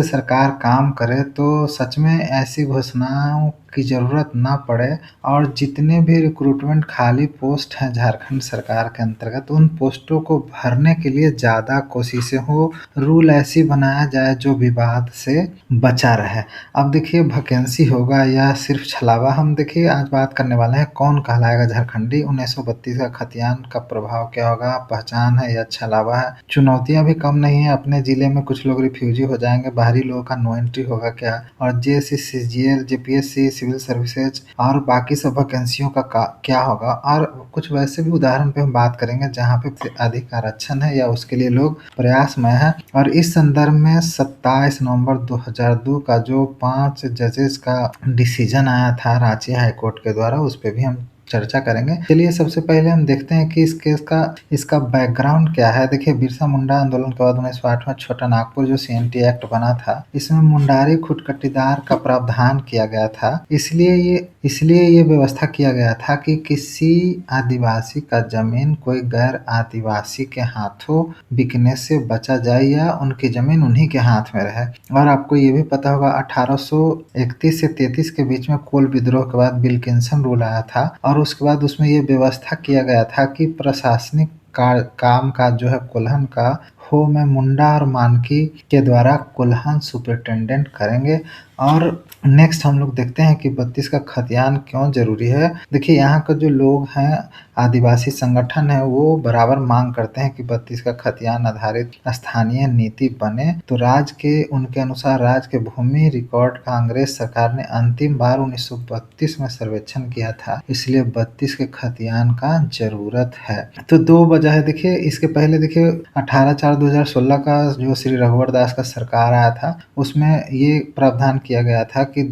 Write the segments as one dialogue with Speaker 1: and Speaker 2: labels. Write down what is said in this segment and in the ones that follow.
Speaker 1: सरकार काम करे तो सच में ऐसी घोषणाओं की ज़रूरत ना पड़े और जितने भी रिक्रूटमेंट खाली पोस्ट हैं झारखंड सरकार के अंतर्गत, उन पोस्टों को भरने के लिए ज़्यादा कोशिशें हो, रूल ऐसी बनाया जाए जो विवाद से बचा रहे। अब देखिए वैकेंसी होगा या सिर्फ छलावा, हम देखिए आज बात करने वाले हैं कौन कहलाएगा झारखंडी, 1932 का खतियान का प्रभाव क्या होगा, पहचान है या छलावा है, चुनौतियां भी कम नहीं है, अपने जिले में कुछ लोग रिफ्यूजी हो जाएंगे, बाहरी लोगों का नो एंट्री होगा क्या, और JSC, CGL, JPSC, civil services और बाकी सब वैकेंसियों का क्या होगा। और कुछ वैसे भी उदाहरण पे हम बात करेंगे जहाँ पे अधिक आरक्षण है या उसके लिए लोग प्रयासमय है। और इस संदर्भ में 27 नवंबर 2002 का जो 5 जजेस का डिसीजन आया था रांची हाईकोर्ट के द्वारा, उस पर भी हम चर्चा करेंगे। चलिए सबसे पहले हम देखते हैं कि इस केस का इसका बैकग्राउंड क्या है। देखिए बिरसा मुंडा आंदोलन के बाद 1908 में छोटा नागपुर जो सीएनटी एक्ट बना था, इसमें मुंडारी खुदकटीदार का प्रावधान किया गया था। इसलिए ये व्यवस्था किया गया था कि किसी आदिवासी का जमीन कोई गैर आदिवासी के हाथों बिकने से बचा जाए या उनकी जमीन उन्हीं के हाथ में रहे। और आपको ये भी पता होगा 1831 से 33 के बीच में कोल विद्रोह के बाद विल्किंसन रूल आया था और उसके बाद उसमें ये व्यवस्था किया गया था कि प्रशासनिक काम का जो है कुल्हन का हो में मुंडा और मानकी के द्वारा कुल्हन सुपरिटेंडेंट करेंगे। और नेक्स्ट हम लोग देखते हैं कि 32 का खतियान क्यों जरूरी है। देखिए यहाँ का जो लोग हैं, आदिवासी संगठन है, वो बराबर मांग करते हैं कि 32 का खतियान आधारित स्थानीय नीति बने। तो राज्य के उनके अनुसार राज्य के भूमि रिकॉर्ड का अंग्रेज सरकार ने अंतिम बार 1932 में सर्वेक्षण किया था, इसलिए 32 के खतियान का जरूरत है। तो दो वजह है। देखिए इसके पहले देखिए 18/4/2016 का जो श्री रघुवर दास का सरकार आया था, उसमें ये प्रावधान किया गया था कि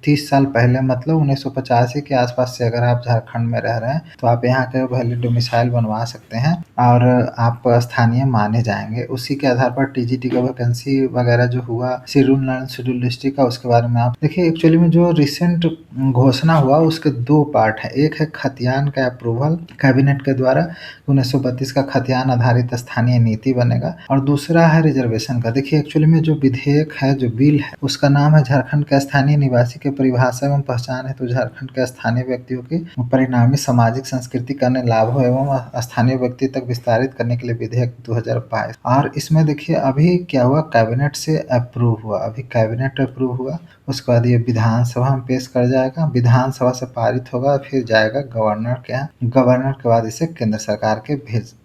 Speaker 1: 30 साल पहले मतलब 1985 के आसपास से अगर आप झारखंड में रह रहे हैं तो आप यहाँ के वैलिड डोमिसाइल बनवा सकते हैं और आप स्थानीय माने जाएंगे। उसी के आधार पर टीजीटी का वैकेंसी वगैरह जो हुआ शेड्यूल डिस्ट्रिक्ट का, उसके बारे में आप देखिए। एक्चुअली में जो रिसेंट घोषणा हुआ उसके दो पार्ट है। एक है खतियान का अप्रूवल कैबिनेट के द्वारा, 1932 का खतियान आधारित स्थानीय नीति बनेगा, और दूसरा है रिजर्वेशन का। देखिए एक्चुअली में जो विधेयक है, जो बिल है, उसका नाम है झारखंड के स्थानीय निवासी के परिभाषा एवं पहचान है। तो झारखंड के स्थानीय व्यक्तियों की परिणामी सामाजिक संस्कृति करने लाभों एवं स्थानीय व्यक्ति तक विस्तारित करने के लिए विधेयक 2022। और इसमें देखिए अभी क्या हुआ, कैबिनेट से अप्रूव हुआ, अभी कैबिनेट अप्रूव हुआ, उसके बाद ये विधानसभा में पेश कर जाएगा, विधानसभा से पारित होगा, फिर जाएगा गवर्नर के यहाँ, गवर्नर के बाद इसे केंद्र सरकार के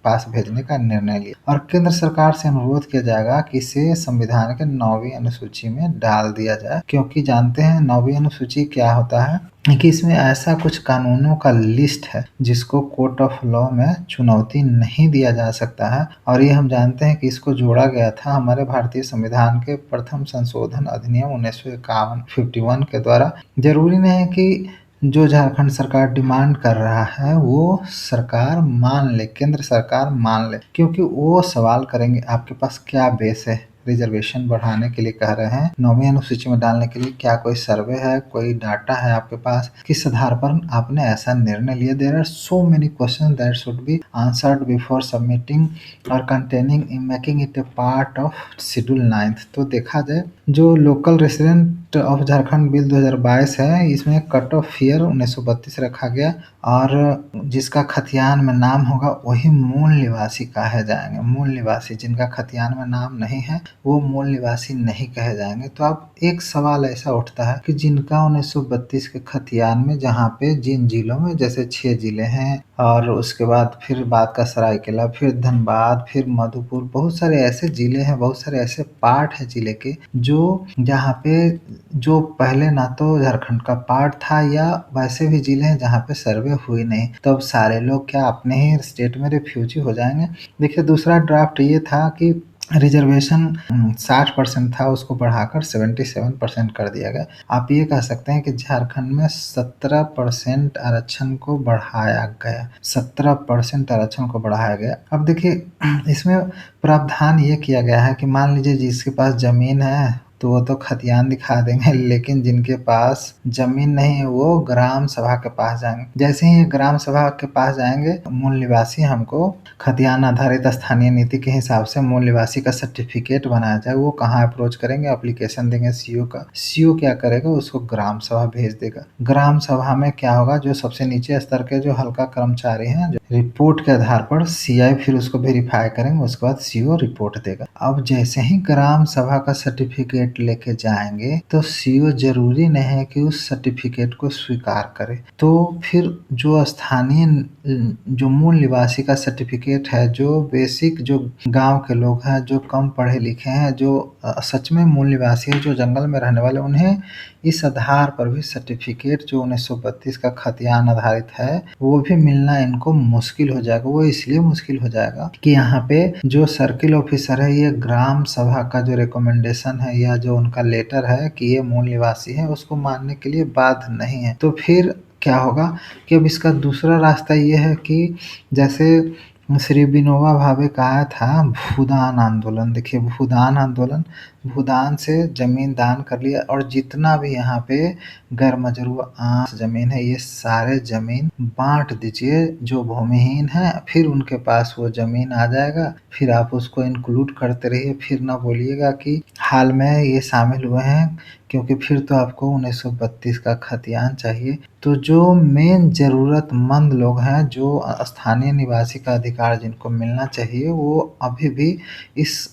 Speaker 1: पास भेजने का निर्णय लिया। और केंद्र सरकार से अनुरोध किया जाएगा कि इसे संविधान के 9वीं अनुसूची में डाल दिया जाए, क्योंकि जानते हैं 9वीं अनुसूची क्या होता है कि इसमें ऐसा कुछ कानूनों का लिस्ट है जिसको कोर्ट ऑफ लॉ में चुनौती नहीं दिया जा सकता है। और ये हम जानते हैं कि इसको जोड़ा गया था हमारे भारतीय संविधान के प्रथम संशोधन अधिनियम 1951 के द्वारा। जरूरी नहीं है कि जो झारखंड सरकार डिमांड कर रहा है वो सरकार मान ले, केंद्र सरकार मान ले, क्योंकि वो सवाल करेंगे आपके पास क्या बेस है रिजर्वेशन बढ़ाने के लिए कह रहे हैं, 9वीं अनुसूची में डालने के लिए क्या कोई सर्वे है, कोई डाटा है आपके पास, किस आधार पर आपने ऐसा निर्णय लिया। There are so many question that should be answered before submitting और containing in making it a part of schedule 9th। तो देखा जाए जो local resident of Jharkhand bill 2022 है, इसमें कट ऑफ ईयर 1932 रखा गया और जिसका खतियान में नाम होगा वही मूल निवासी कहे जाएंगे। मूल निवासी जिनका खतियान में नाम नहीं है वो मूल निवासी नहीं कहे जाएंगे। तो अब एक सवाल ऐसा उठता है कि जिनका 1932 के खतियान में, जहाँ पे जिन जिलों में, जैसे 6 जिले हैं और उसके बाद फिर बात का सरायकेला, फिर धनबाद, फिर मधुपुर, बहुत सारे ऐसे जिले हैं, बहुत सारे ऐसे पार्ट हैं जिले के जो जहाँ पे जो पहले ना तो झारखंड का पार्ट था या वैसे भी जिले हैं जहाँ पे सर्वे हुई नहीं, तो अब सारे लोग क्या अपने ही स्टेट में रिफ्यूजी हो जाएंगे। देखिए दूसरा ड्राफ्ट ये था कि रिजर्वेशन 60% था, उसको बढ़ाकर 77% कर दिया गया। आप ये कह सकते हैं कि झारखंड में 17% आरक्षण को बढ़ाया गया, 17% आरक्षण को बढ़ाया गया। अब देखिए इसमें प्रावधान ये किया गया है कि मान लीजिए जिसके पास जमीन है तो वो तो खतियान दिखा देंगे, लेकिन जिनके पास ज़मीन नहीं है वो ग्राम सभा के पास जाएँगे। जैसे ही ग्राम सभा के पास जाएँगे, मूल निवासी हमको खतियान आधारित स्थानीय नीति के हिसाब से मूल निवासी का सर्टिफिकेट बनाया जाए, वो कहाँ अप्रोच करेंगे? एप्लीकेशन देंगे सीईओ का। सीईओ क्या करेगा? उसको ग्राम सभा भेज देगा। ग्राम सभा में क्या होगा? जो सबसे नीचे स्तर के जो हल्का कर्मचारी हैं, जो रिपोर्ट के आधार पर सीआई फिर उसको वेरीफाई करेंगे, उसके बाद सीईओ रिपोर्ट देगा। अब जैसे ही ग्राम सभा का सर्टिफिकेट लेके जाएंगे तो सीईओ जरूरी नहीं है कि उस सर्टिफिकेट को स्वीकार करे। तो फिर जो स्थानीय जो मूल निवासी का सर्टिफिकेट है, जो बेसिक जो गांव के लोग हैं, जो कम पढ़े लिखे हैं, जो सच में मूल निवासी है, जो जंगल में रहने वाले, उन्हें इस आधार पर भी सर्टिफिकेट जो 1932 का खतियान आधारित है वो भी मिलना इनको मुश्किल हो जाएगा। वो इसलिए मुश्किल हो जाएगा कि यहाँ पे जो सर्किल ऑफिसर है, ये ग्राम सभा का जो रिकमेंडेशन है या जो उनका लेटर है कि ये मूल निवासी है, उसको मानने के लिए बाध्य नहीं है। तो फिर क्या होगा कि अब इसका दूसरा रास्ता ये है कि जैसे श्री विनोबा भावे का आया था भूदान आंदोलन। देखिए भूदान आंदोलन, भूदान से जमीन दान कर लिया और जितना भी यहाँ पे गैर मजरूआ जमीन है, ये सारे जमीन बांट दीजिए जो भूमिहीन है, फिर उनके पास वो जमीन आ जाएगा। फिर आप उसको इंक्लूड करते रहिए, फिर ना बोलिएगा कि हाल में ये शामिल हुए हैं, क्योंकि फिर तो आपको 1932 का खतियान चाहिए। तो जो मेन ज़रूरतमंद लोग हैं, जो स्थानीय निवासी का अधिकार जिनको मिलना चाहिए, वो अभी भी इस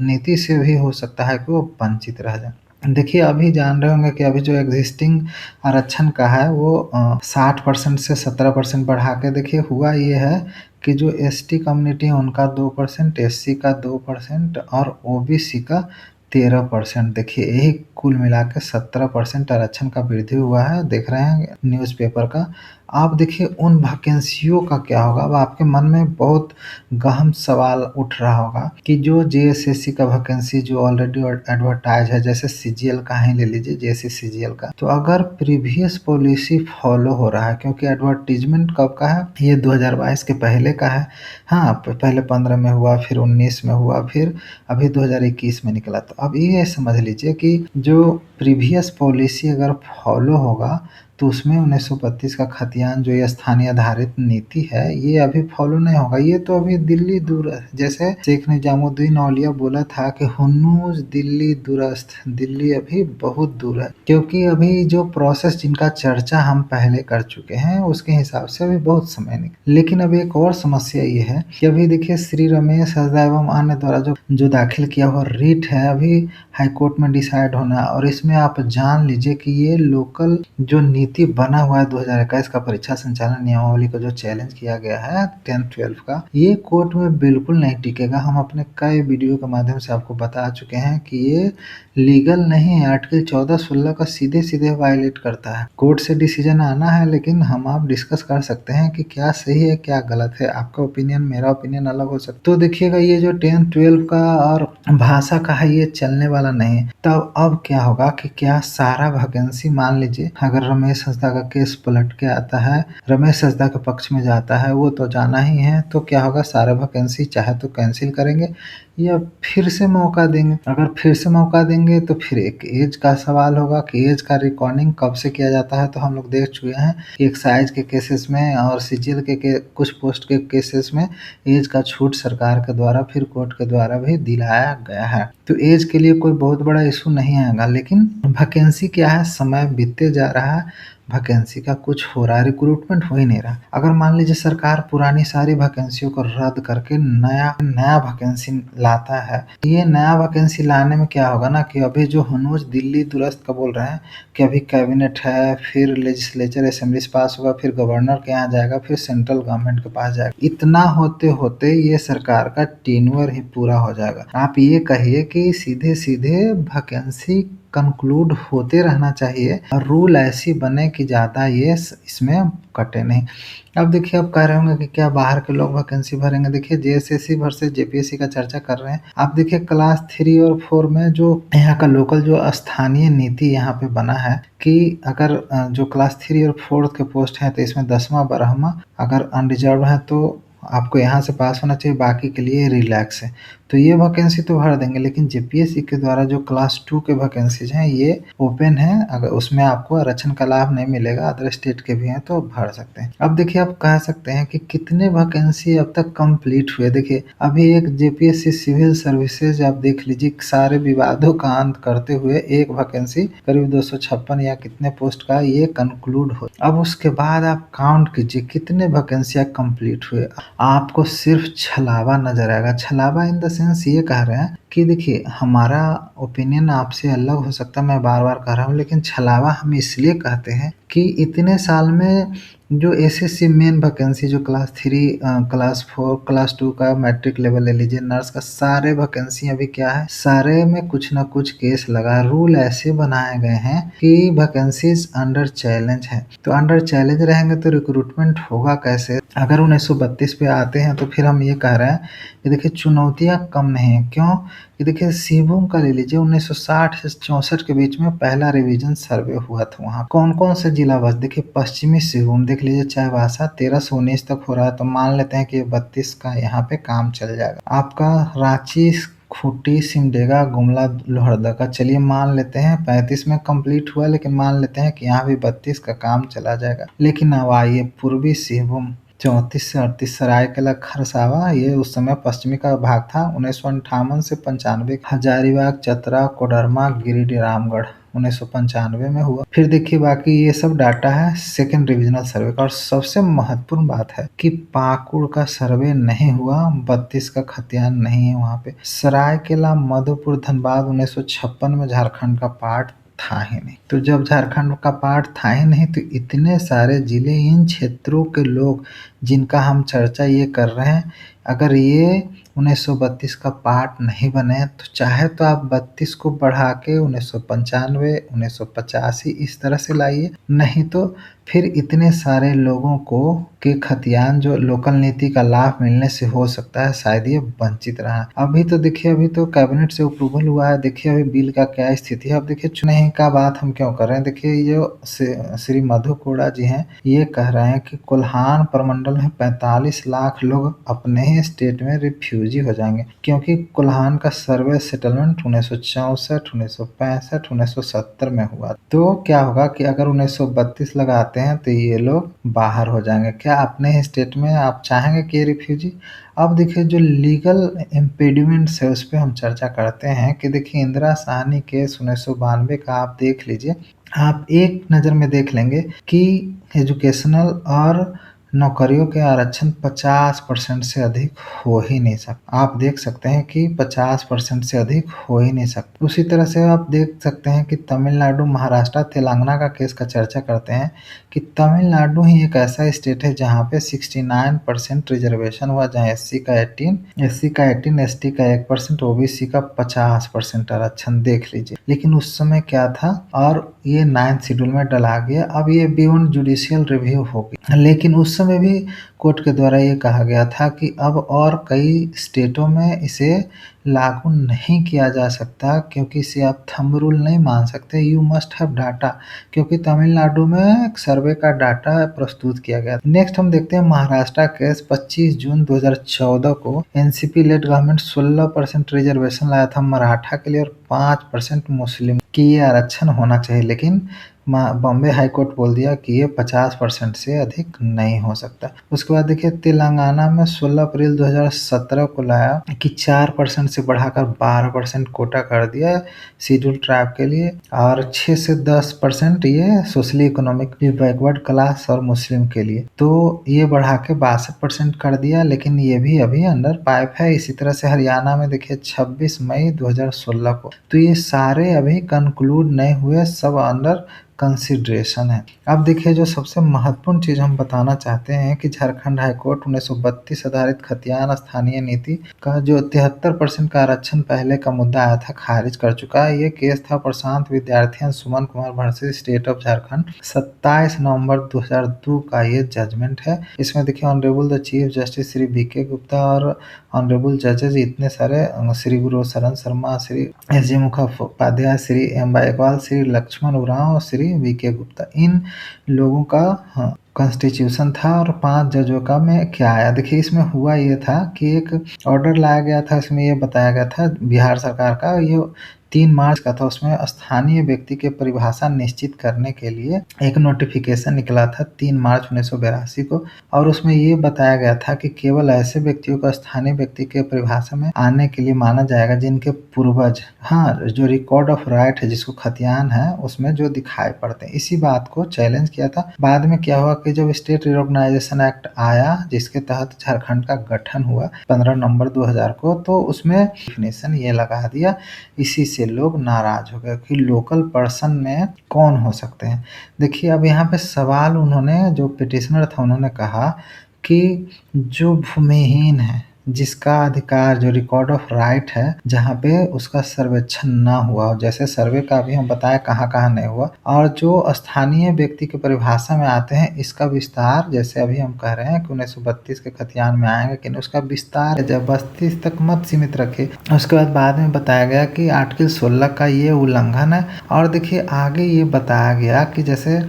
Speaker 1: नीति से भी हो सकता है कि वो वंचित रह जाए। देखिए अभी जान रहे होंगे कि अभी जो एग्जिस्टिंग आरक्षण का है वो 60% से 17% बढ़ा के, देखिए हुआ ये है कि जो एसटी कम्युनिटी है उनका 2%, एससी का 2% और ओबीसी का 13%। देखिए यही कुल मिला के 17% आरक्षण का वृद्धि हुआ है, देख रहे हैं न्यूज़पेपर का। आप देखिए उन वैकेंसियों का क्या होगा? अब आपके मन में बहुत गहन सवाल उठ रहा होगा कि जो जेएसएससी का वैकेंसी जो ऑलरेडी एडवर्टाइज है, जैसे सीजीएल का ही ले लीजिए, जेएससी सीजीएल का, तो अगर प्रीवियस पॉलिसी फॉलो हो रहा है, क्योंकि एडवर्टीजमेंट कब का है? ये 2022 के पहले का है। हाँ, पहले 15 में हुआ, फिर 19 में हुआ, फिर अभी 2021 में निकला। तो अब ये समझ लीजिए कि जो प्रीवियस पॉलिसी अगर फॉलो होगा तो उसमें 1932 का खतियान जो ये स्थानीय आधारित नीति है, ये अभी फॉलो नहीं होगा। ये तो अभी दिल्ली दूर है। जैसे शेख निजामुद्दीन औलिया बोला था कि हुन्नूज दिल्ली दूरस्थ, दिल्ली अभी बहुत दूर है, क्योंकि अभी जो प्रोसेस जिनका चर्चा हम पहले कर चुके हैं उसके हिसाब से अभी बहुत समय नहीं। लेकिन अब एक और समस्या ये है कि अभी देखिए श्री रमेश हजदा एवं अन्य द्वारा जो दाखिल किया हुआ रिट है, अभी हाईकोर्ट में डिसाइड होना है। और इसमें आप जान लीजिए कि ये लोकल जो नीति बना हुआ है 2021 का परीक्षा संचालन नियमावली को जो चैलेंज किया गया है 10th-12th का, ये कोर्ट में बिल्कुल नहीं टिकेगा। हम अपने कई वीडियो के माध्यम से आपको बता चुके हैं कि ये लीगल नहीं है। आर्टिकल 14-16 का सीधे सीधे वायलेट करता है। कोर्ट से डिसीजन आना है, लेकिन हम आप डिस्कस कर सकते हैं कि क्या सही है क्या गलत है। आपका ओपिनियन मेरा ओपिनियन अलग हो सकता है। तो देखिएगा ये जो 10th-12 का और भाषा का है, ये चलने वाला नहीं है। तब अब क्या होगा कि क्या सारा वैकेंसी, मान लीजिए अगर रमेश हंसदा का केस पलट के आता है, रमेश हंसदा के पक्ष में जाता है, वो तो जाना ही है, तो क्या होगा? सारे वैकेंसी चाहे तो कैंसिल करेंगे या फिर से मौका देंगे। अगर फिर से मौका देंगे तो फिर एक एज का सवाल होगा कि एज का रिकॉर्डिंग कब से किया जाता है। तो हम लोग देख चुके हैं कि एक्साइज के केसेस में और सीजीएल के कुछ पोस्ट के केसेस में एज का छूट सरकार के द्वारा फिर कोर्ट के द्वारा भी दिलाया गया है। तो एज के लिए कोई बहुत बड़ा इशू नहीं आएगा। लेकिन वैकेंसी क्या है, समय बीतते जा रहा है, वैकेंसी का कुछ हो रहा है, रिक्रूटमेंट हो ही नहीं रहा। अगर मान लीजिए सरकार पुरानी सारी वैकेंसियों को रद्द करके नया वैकेंसी लाता है, तो ये नया वैकेंसी लाने में क्या होगा ना कि अभी जो हनूज दिल्ली दुरस्त का बोल रहे हैं कि अभी कैबिनेट है, फिर लेजिस्लेचर असेंबली से पास होगा, फिर गवर्नर के यहाँ जाएगा, फिर सेंट्रल गवर्नमेंट के पास जाएगा। इतना होते होते ये सरकार का टेन्योर ही पूरा हो जाएगा। आप ये कहिए कि सीधे सीधे वैकेंसी कंक्लूड होते रहना चाहिए और रूल ऐसी बने कि ज़्यादा ये इसमें कटे नहीं। अब देखिए आप कह रहे होंगे कि क्या बाहर के लोग वैकेंसी भरेंगे? देखिए जेएसएससी वर्सेस जेपीएससी का चर्चा कर रहे हैं। आप देखिए क्लास 3 और 4 में जो यहाँ का लोकल जो स्थानीय नीति यहाँ पे बना है कि अगर जो क्लास 3 और 4 के पोस्ट हैं तो इसमें 10वां 12वां अगर अनरिजर्व है तो आपको यहाँ से पास होना चाहिए, बाकी के लिए रिलैक्स है। तो ये वैकेंसी तो भर देंगे, लेकिन जेपीएससी के द्वारा जो क्लास 2 के वैकेंसीज हैं ये ओपन है, अगर उसमें आपको आरक्षण का लाभ नहीं मिलेगा, अदर स्टेट के भी हैं तो भर सकते हैं। अब देखिए आप कह सकते हैं कि कितने वैकेंसी अब तक कंप्लीट हुए। देखिए अभी एक जेपीएससी सिविल सर्विसेज आप देख लीजिए, सारे विवादों का अंत करते हुए एक वैकेंसी करीब 256 या कितने पोस्ट का ये कंक्लूड हो। अब उसके बाद आप काउंट कीजिए कितने वैकेंसियां कंप्लीट हुए, आपको सिर्फ छलावा नजर आएगा। छलावा इन द सेंस ये कह रहे हैं कि देखिए हमारा ओपिनियन आपसे अलग हो सकता है, मैं बार बार कह रहा हूँ, लेकिन छलावा हम इसलिए कहते हैं कि इतने साल में जो एसएससी मेन वैकेंसी जो क्लास 3, क्लास 4, क्लास 2 का मैट्रिक लेवल ले लीजिए, नर्स का सारे वैकेंसी अभी क्या है, सारे में कुछ ना कुछ केस लगा। रूल ऐसे बनाए गए हैं कि वैकेंसीज अंडर चैलेंज है, तो अंडर चैलेंज रहेंगे तो रिक्रूटमेंट होगा कैसे। अगर 1932 पे आते हैं तो फिर हम ये कह रहे हैं कि देखिए चुनौतियां कम नहीं है। क्यों कि देखिए सिंहभूम का ले लीजिए, 1960 से 64 के बीच में पहला रिवीजन सर्वे हुआ था। वहाँ कौन कौन से जिला बस, देखिए पश्चिमी सिंहभूम देख लीजिए, चाईबासा 13 से 19 तक हो रहा है, तो मान लेते हैं कि 32 का यहाँ पे काम चल जाएगा। आपका रांची, खूंटी, सिमडेगा, गुमला, लोहरदगा, चलिए मान लेते हैं 35 में कंप्लीट हुआ, लेकिन मान लेते हैं कि यहाँ भी 32 का काम चला जाएगा। लेकिन अब आइए पूर्वी सिंहभूम 34 से 38, सरायकेला खरसावा, ये उस समय पश्चिमी का भाग था। 1958 से 95, हजारीबाग, चतरा, कोडरमा, गिरिडीह, रामगढ़ 1995 में हुआ। फिर देखिए बाकी ये सब डाटा है सेकेंड रिविजनल सर्वे का। और सबसे महत्वपूर्ण बात है कि पाकुड़ का सर्वे नहीं हुआ, 32 का खतियान नहीं है वहाँ पे। सरायकेला, मधुपुर, धनबाद 1956 में झारखंड का पार्ट था ही नहीं। तो जब झारखंड का पार्ट था ही नहीं तो इतने सारे जिले, इन क्षेत्रों के लोग जिनका हम चर्चा ये कर रहे हैं, अगर ये 1932 का पार्ट नहीं बने तो चाहे तो आप 32 को बढ़ा के 1995, 1985 इस तरह से लाइए, नहीं तो फिर इतने सारे लोगों को के खतियान जो लोकल नीति का लाभ मिलने से हो सकता है शायद ये वंचित रहा। अभी तो देखिए अभी तो कैबिनेट से अप्रूवल हुआ है, देखिए अभी बिल का क्या स्थिति है। अब देखिए चुनाव का बात हम क्यों कर रहे हैं, देखिए जो श्री मधु कोड़ा जी हैं ये कह रहे हैं कि कोल्हान प्रमंडल में 45 लाख लोग अपने ही स्टेट में रिफ्यूजी हो जाएंगे, क्योंकि कोल्हान का सर्वे सेटलमेंट 1964, 1965, 1970 में हुआ। तो क्या होगा कि अगर 1932 लगाते हैं तो ये लोग बाहर हो जाएंगे। क्या अपने ही स्टेट में आप चाहेंगे कि ये रिफ्यूजी। अब देखिए जो लीगल इम्पेडिमेंट्स है उस पर हम चर्चा करते हैं कि देखिए इंदिरा साहनी केस 1992 का आप देख लीजिए, आप एक नज़र में देख लेंगे कि एजुकेशनल और नौकरियों के आरक्षण 50% से अधिक हो ही नहीं सकता। आप देख सकते हैं कि 50% से अधिक हो ही नहीं सकता। उसी तरह से आप देख सकते हैं कि तमिलनाडु, महाराष्ट्र, तेलंगाना का केस का चर्चा करते हैं कि तमिलनाडु ही एक ऐसा स्टेट है जहाँ पे 69% रिजर्वेशन हुआ, जहाँ एससी का 18, एसटी का 1%, ओबीसी का 50% आरक्षण देख लीजिए। लेकिन उस समय क्या था, और ये 9th शेड्यूल में डला गया। अब ये बियॉन्ड जुडिशियल रिव्यू होगी, लेकिन उस समय भी कोर्ट के द्वारा ये कहा गया था कि अब और कई स्टेटों में इसे लागू नहीं किया जा सकता, क्योंकि इसे आप थंब रूल नहीं मान सकते, यू मस्ट हैव डाटा, क्योंकि तमिलनाडु में सर्वे का डाटा प्रस्तुत किया गया। नेक्स्ट हम देखते हैं महाराष्ट्र केस। 25 जून 2014 को एनसीपी लेड गवर्नमेंट 16% रिजर्वेशन लाया था मराठा के लिए और 5% मुस्लिम की ये आरक्षण होना चाहिए, लेकिन बॉम्बे हाई कोर्ट बोल दिया कि ये 50% से अधिक नहीं हो सकता। उसके बाद देखिए तेलंगाना में 16 अप्रैल 2017 को लाया कि 4% से बढ़ाकर 12% कोटा कर दिया शेड्यूल ट्राइब के लिए, और 6 से 10% ये सोशली इकोनॉमिक बैकवर्ड क्लास और मुस्लिम के लिए, तो ये बढ़ा के 62% कर दिया, लेकिन ये भी अभी अंडर पाइप है। इसी तरह से हरियाणा में देखिए 26 मई 2016 को, तो ये सारे अभी कंक्लूड नहीं हुए, सब अंडर कंसिडरेशन है। अब देखिए जो सबसे महत्वपूर्ण चीज हम बताना चाहते हैं कि झारखंड हाईकोर्ट 1932 आधारित खतियान स्थानीय नीति का जो 73% का आरक्षण पहले का मुद्दा आया था खारिज कर चुका है। ये केस था Prashant Vidyarthi Suman Kumar versus, state of Jharkhand, 27 नवंबर 2002 का ये जजमेंट है। इसमें देखिए honourable the chief justice Shri BK Gupta और ऑनरेबल जजेस इतने सारे श्री गुरु शरण शर्मा, श्री एस.जी. मुखोपाध्याय, श्री एम. बाइकवाल, श्री लक्ष्मण उरांव और श्री वी.के. गुप्ता, इन लोगों का कॉन्स्टिट्यूशन था। और 5 जजों का में क्या आया, देखिए इसमें हुआ ये था कि एक ऑर्डर लाया गया था, इसमें ये बताया गया था बिहार सरकार का, ये 3 मार्च का था। उसमें स्थानीय व्यक्ति के परिभाषा निश्चित करने के लिए एक नोटिफिकेशन निकला था 3 मार्च 1982 को, और उसमें ये बताया गया था कि केवल ऐसे व्यक्तियों को स्थानीय व्यक्ति के परिभाषा में आने के लिए माना जाएगा जिनके पूर्वज, जो रिकॉर्ड ऑफ राइट है, जिसको खतियान है, उसमें जो दिखाई पड़ते हैं। इसी बात को चैलेंज किया था। बाद में क्या हुआ कि जब स्टेट रिकॉग्नाइजेशन एक्ट आया, जिसके तहत झारखंड का गठन हुआ 15 नवंबर 2000 को, तो उसमें डेफिनेशन ये लगा दिया। इसी से लोग नाराज हो गए कि लोकल पर्सन में कौन हो सकते हैं। देखिए अब यहाँ पे सवाल, उन्होंने जो पिटिशनर था उन्होंने कहा कि जो भूमिहीन है, जिसका अधिकार, जो रिकॉर्ड ऑफ राइट है, जहाँ पे उसका सर्वेक्षण ना हुआ हो, जैसे सर्वे का अभी हम बताएं कहाँ कहाँ नहीं हुआ, और जो स्थानीय व्यक्ति की परिभाषा में आते हैं, इसका विस्तार, जैसे अभी हम कह रहे हैं कि 1932 के खतियान में आएंगे, लेकिन उसका विस्तार जब 32 तक मत सीमित रखे। उसके बाद में बताया गया कि आर्टिकल 16 का ये उल्लंघन है। और देखिए आगे ये बताया गया कि जैसे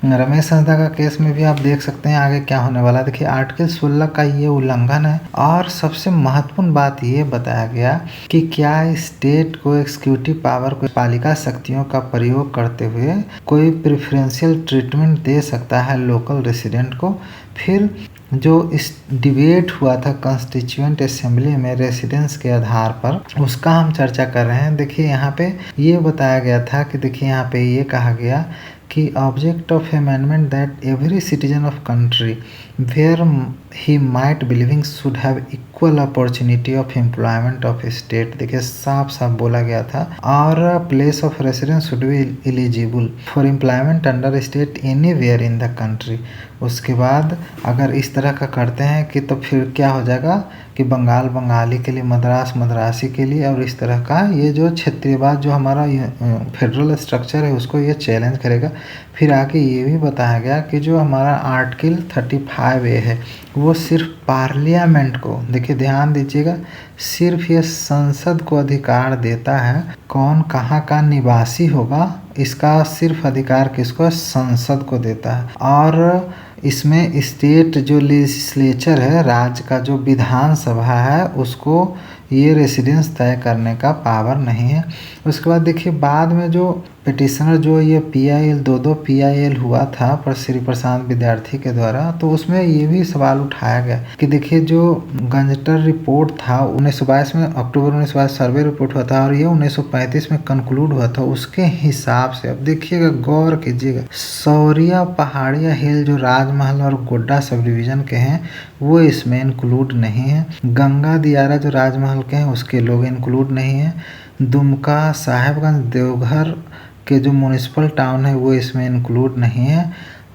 Speaker 1: रमेश संस्था का केस में भी आप देख सकते हैं आगे क्या होने वाला है। देखिए आर्टिकल 16 का ये उल्लंघन है। और सबसे महत्वपूर्ण बात ये बताया गया कि क्या स्टेट को एग्जीक्यूटिव पावर को पालिका शक्तियों का प्रयोग करते हुए कोई प्रेफरेंशियल ट्रीटमेंट दे सकता है लोकल रेसिडेंट को। फिर जो इस डिबेट हुआ था कॉन्स्टिट्यूएंट असेंबली में रेसिडेंस के आधार पर, उसका हम चर्चा कर रहे हैं। देखिए यहाँ पे ये बताया गया था कि देखिए यहाँ पे ये कहा गया कि object of amendment that every citizen of country where he might be living should have equal opportunity of employment of state. देखिए साफ साफ बोला गया था। और place of residence should be eligible for employment under state anywhere in the country. उसके बाद अगर इस तरह का करते हैं कि तो फिर क्या हो जाएगा कि बंगाल बंगाली के लिए, मद्रास मद्रासी के लिए, और इस तरह का ये जो क्षेत्रीयवाद जो हमारा फेडरल स्ट्रक्चर है उसको ये चैलेंज करेगा। फिर आगे ये भी बताया गया कि जो हमारा आर्टिकल 35A है वो सिर्फ पार्लियामेंट को, देखिए ध्यान दीजिएगा, सिर्फ ये संसद को अधिकार देता है। कौन कहाँ का निवासी होगा इसका सिर्फ अधिकार किसको, संसद को देता है। और इसमें स्टेट जो लेजिस्लेचर है, राज्य का जो विधानसभा है, उसको ये रेसिडेंस तय करने का पावर नहीं है। उसके बाद देखिए बाद में जो पिटिशनर जो ये PIL 2 PIL हुआ था पर श्री प्रशांत विद्यार्थी के द्वारा, तो उसमें ये भी सवाल उठाया गया कि देखिए जो गंजटर रिपोर्ट था 1922 में, अक्टूबर 1922 सर्वे रिपोर्ट हुआ था और ये 1935 में कंक्लूड हुआ था। उसके हिसाब से अब देखिएगा, गौर कीजिएगा, सौरिया पहाड़िया हिल जो राजमहल और गोड्डा सब डिवीज़न के हैं वो इसमें इंक्लूड नहीं है। गंगा दियारा जो राजमहल के हैं उसके लोग इंक्लूड नहीं है। दुमका, साहेबगंज, देवघर के जो म्यूनिसिपल टाउन है वो इसमें इंक्लूड नहीं है।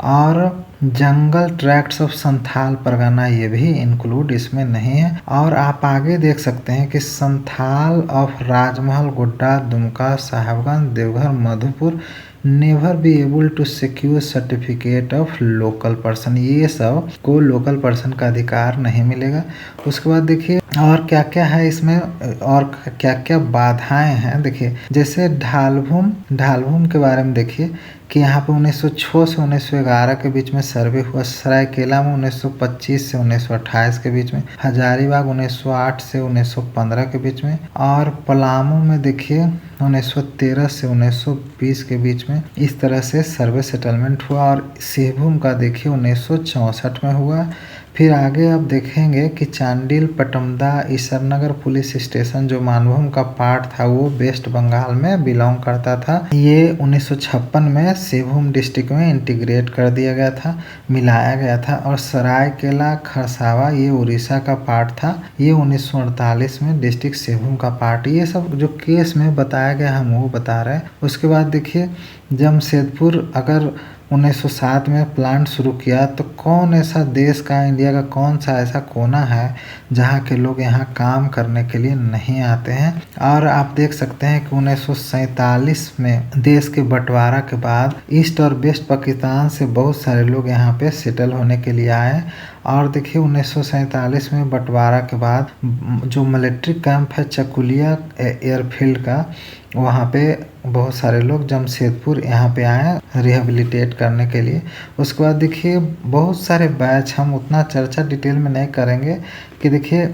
Speaker 1: और जंगल ट्रैक्ट्स ऑफ संथाल परगना ये भी इंक्लूड इसमें नहीं है। और आप आगे देख सकते हैं कि Santhal of Rajmahal, Godda, Dumka, Sahebganj, Deoghar, Madhupur never be able to secure certificate of local person, ये सब को लोकल पर्सन का अधिकार नहीं मिलेगा। उसके बाद देखिए और क्या क्या है इसमें, और क्या क्या बाधाएं हैं। देखिए जैसे ढालभूम के बारे में देखिए कि यहाँ पे 1906 से 1911 के बीच में सर्वे हुआ। सरायकेला में 1925 से 1928 के बीच में, हजारीबाग 1908 से 1915 के बीच में, और पलामू में देखिए 1913 से 1920 के बीच में इस तरह से सर्वे सेटलमेंट हुआ। और सिंहभूम का देखिए 1964 में हुआ। फिर आगे आप देखेंगे कि चांडिल, पटमदा, ईसरनगर पुलिस स्टेशन जो मानभूम का पार्ट था वो वेस्ट बंगाल में बिलोंग करता था। ये 1956 में सिंहभूम डिस्ट्रिक्ट में इंटीग्रेट कर दिया गया था, मिलाया गया था। और सरायकेला, खरसावा ये उड़ीसा का पार्ट था, ये 1948 में डिस्ट्रिक्ट सिंहभूम का पार्ट। ये सब जो केस में बताया गया हम वो बता रहे हैं। उसके बाद देखिए जमशेदपुर अगर 1907 में प्लांट शुरू किया, तो कौन ऐसा देश का, इंडिया का कौन सा ऐसा कोना है जहाँ के लोग यहाँ काम करने के लिए नहीं आते हैं। और आप देख सकते हैं कि 1947 में देश के बंटवारा के बाद ईस्ट और वेस्ट पाकिस्तान से बहुत सारे लोग यहाँ पे सेटल होने के लिए आए। और देखिए 1947 में बंटवारा के बाद जो मिलिट्री कैंप है चकुलिया एयरफील्ड का, वहाँ पे बहुत सारे लोग जमशेदपुर यहाँ पे आए रिहेबिलिटेट करने के लिए। उसके बाद देखिए बहुत सारे बैच, हम उतना चर्चा डिटेल में नहीं करेंगे कि देखिए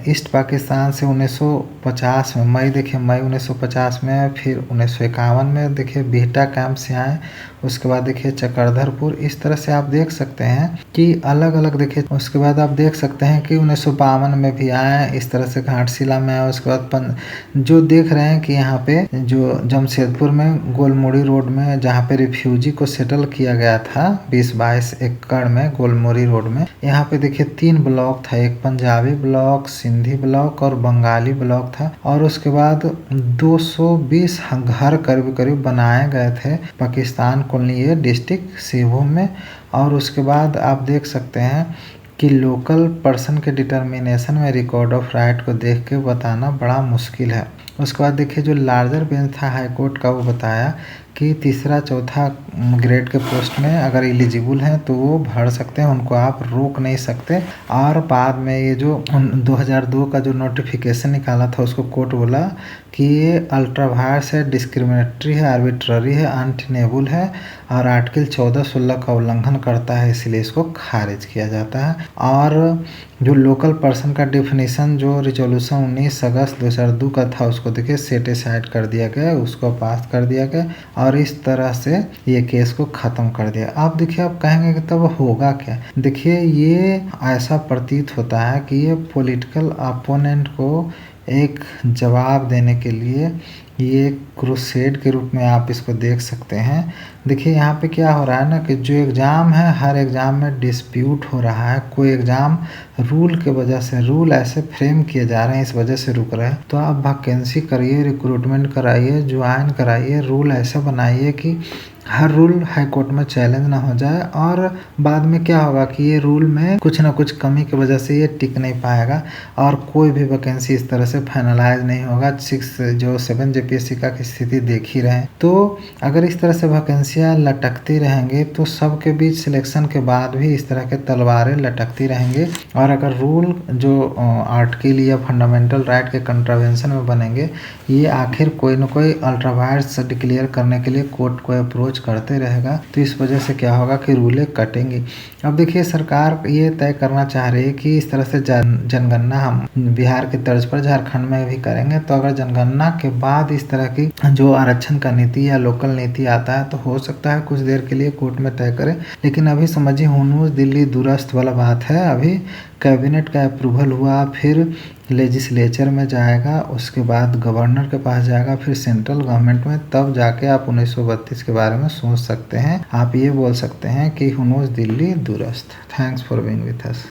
Speaker 1: ईस्ट पाकिस्तान से 1950 में मई 1950 में, फिर 1951 में देखिए बिहटा कैंप से आए। उसके बाद देखिए चक्रधरपुर, इस तरह से आप देख सकते हैं कि अलग अलग देखिए। उसके बाद आप देख सकते हैं कि 1952 में भी आए, इस तरह से घाटशिला में आए। उसके बाद जो देख रहे हैं कि यहाँ पे जो जमशेदपुर में गोलमुड़ी रोड में जहाँ पे रिफ्यूजी को सेटल किया गया था 20-22 एकड़ में गोलमुड़ी रोड में, यहाँ पे देखिए 3 ब्लॉक था, एक पंजाबी ब्लॉक, सिंधी ब्लॉक और बंगाली ब्लॉक था। और उसके बाद 220 घर करीब करीब बनाए गए थे पाकिस्तान कॉलोनी डिस्ट्रिक्ट सिंहभूम में। और उसके बाद आप देख सकते हैं कि लोकल पर्सन के डिटर्मिनेशन में रिकॉर्ड ऑफ राइट को देख के बताना बड़ा मुश्किल है। उसके बाद देखिए जो लार्जर बेंच था हाई कोर्ट का, वो बताया कि तीसरा चौथा ग्रेड के पोस्ट में अगर एलिजिबल हैं तो वो भर सकते हैं, उनको आप रोक नहीं सकते। और बाद में ये जो 2002 का जो नोटिफिकेशन निकाला था उसको कोर्ट बोला कि ये अल्ट्रा वायर्स है, डिस्क्रिमिनेटरी है, आर्बिट्ररी है, अनटेनेबल है और आर्टिकल 14-16 का उल्लंघन करता है, इसलिए इसको खारिज किया जाता है। और जो लोकल पर्सन का डेफिनेशन जो रिजोल्यूशन 19 अगस्त 2002 का था उसको देखिए सेट असाइड कर दिया गया, उसको पास कर दिया गया और इस तरह से ये केस को ख़त्म कर दिया। आप देखिए आप कहेंगे कि तब होगा क्या। देखिए ये ऐसा प्रतीत होता है कि ये पॉलिटिकल अपोनेंट को एक जवाब देने के लिए ये क्रूसेड के रूप में आप इसको देख सकते हैं। देखिए यहाँ पे क्या हो रहा है ना कि जो एग्ज़ाम है हर एग्ज़ाम में डिस्प्यूट हो रहा है। कोई एग्ज़ाम रूल के वजह से, रूल ऐसे फ्रेम किए जा रहे हैं इस वजह से रुक रहे हैं। तो आप वैकेंसी करिए, रिक्रूटमेंट कराइए, ज्वाइन कराइए, रूल ऐसे बनाइए कि हर रूल हाई कोर्ट में चैलेंज ना हो जाए। और बाद में क्या होगा कि ये रूल में कुछ ना कुछ कमी की वजह से ये टिक नहीं पाएगा और कोई भी वैकेंसी इस तरह से फाइनलाइज नहीं होगा। 7 जेपीएससी का स्थिति देख ही रहे हैं। तो अगर इस तरह से वैकेंसियाँ लटकती रहेंगे तो सबके बीच सिलेक्शन के बाद भी इस तरह के तलवारें लटकती रहेंगे। और अगर रूल जो आर्टिकल या फंडामेंटल राइट के कंट्रावेंशन में बनेंगे, ये आखिर कोई ना कोई अल्ट्रा वायर्स डिक्लेयर करने के लिए कोर्ट को अप्रोच करते रहेगा। तो इस वजह से क्या होगा कि रूलें कटेंगी। अब देखिए सरकार ये तय करना चाह रही है कि इस तरह से जनगणना हम बिहार की तर्ज पर झारखंड में भी करेंगे। तो अगर जनगणना के बाद इस तरह की जो आरक्षण का नीति या लोकल नीति आता है तो हो सकता है कुछ देर के लिए कोर्ट में तय करें। लेकिन अभी समझिए हुनूस दिल्ली दूरस्थ वाला बात है। अभी कैबिनेट का अप्रूवल हुआ, फिर लेजिस्लेचर में जाएगा, उसके बाद गवर्नर के पास जाएगा, फिर सेंट्रल गवर्नमेंट में, तब जाके आप 1932 के बारे में सोच सकते हैं। आप ये बोल सकते हैं कि हुनूस दिल्ली दूरस्थ। Thanks for being with us.